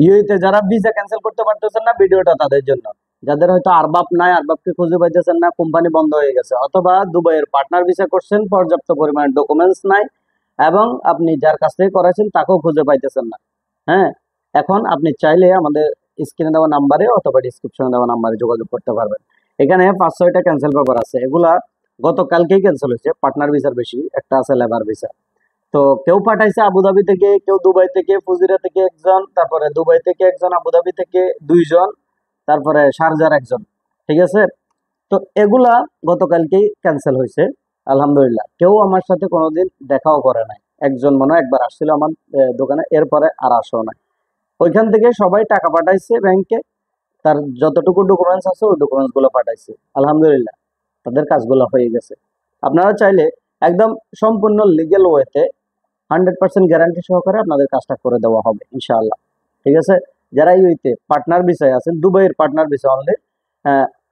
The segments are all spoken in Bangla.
ইউএতে যারা ভিসা ক্যান্সেল করতে পারতেছেন না, ভিডিওটা তাদের জন্য। যাদের হয়তো আরবাব নাই, আরবাবকে খুঁজে পাইতেছেন না, কোম্পানি বন্ধ হয়ে গেছে, অথবা দুবাইয়ের পার্টনার ভিসা করছেন, পর্যাপ্ত পরিমাণে ডকুমেন্টস নাই, এবং আপনি যার কাছ থেকে করাইছেন তাকেও খুঁজে পাইতেছেন না। হ্যাঁ, এখন আপনি চাইলে আমাদের স্ক্রিনে দেওয়া নাম্বারে অথবা ডিসক্রিপশনে দেওয়া নাম্বারে যোগাযোগ করতে পারবেন। এখানে 5-6টা ক্যান্সেল পেপার আছে, এগুলা গতকালকেই ক্যান্সেল হয়েছে। পার্টনার ভিসার বেশি, একটা আছে লেবার ভিসা। তো কেউ পাঠাইছে আবুধাবি থেকে, কেউ দুবাই থেকে, ফুজিরা থেকে একজন, তারপরে দুবাই থেকে একজন, আবুধাবি থেকে 2 জন, তারপরে শারজার একজন। ঠিক আছে, তো এগুলা গতকালকেই ক্যান্সেল হয়েছে। আলহামদুলিল্লাহ, কেউ আমার সাথে কোনোদিন দেখাও করে নাই। একজন মনে হয় একবার আসছিল আমার দোকানে, এরপরে আর আসেও নাই। ওইখান থেকে সবাই টাকা পাঠাইছে ব্যাংকে, তার যতটুকু ডকুমেন্টস আছে ওই ডকুমেন্টস গুলো পাঠাইছে। আলহামদুলিল্লাহ, তাদের কাজগুলো হয়ে গেছে। আপনারা চাইলে একদম সম্পূর্ণ লিগেল ওয়েতে 100% গ্যারান্টি সহকারে আপনাদের কাজটা করে দেওয়া হবে ইনশাআল্লাহ। ঠিক আছে, যারা ইউইতে পার্টনার ভিসায় আছেন, দুবাইয়ের পার্টনার ভিসা অনলি,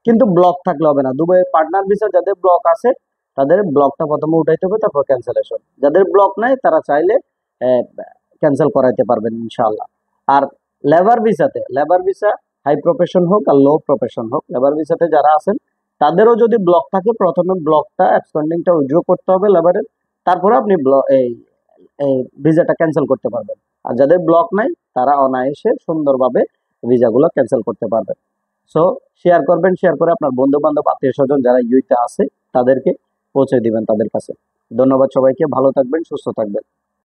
কিন্তু ব্লক থাকলে হবে না। দুবাইয়ের পার্টনার ভিসা যাদের ব্লক আছে তাদের ব্লকটা প্রথমে উঠাইতে হবে, তারপর ক্যান্সেলেশন। যাদের ব্লক নাই তারা চাইলে ক্যান্সেল করাইতে পারবেন ইনশাআল্লাহ। আর লেবার ভিসা হাই প্রফেশন হোক আর লো প্রফেশন হোক, লেবার ভিসাতে যারা আছেন তাদেরও যদি ব্লক থাকে, প্রথমে ব্লকটা অ্যাবসকন্ডিংটা উইথড্র করতে হবে লেবারের, তারপরে আপনি এই এই ভিসাটা ক্যান্সেল করতে পারবেন। আর যাদের ব্লক নাই তারা অনায়াসে সুন্দরভাবে ভিসাগুলো ক্যান্সেল করতে পারবেন। সো শেয়ার করবেন, শেয়ার করে আপনার বন্ধু বান্ধব, আত্মীয় স্বজন যারা ইউতে আছে তাদেরকে পৌঁছে দিবেন তাদের কাছে। ধন্যবাদ সবাইকে, ভালো থাকবেন, সুস্থ থাকবেন।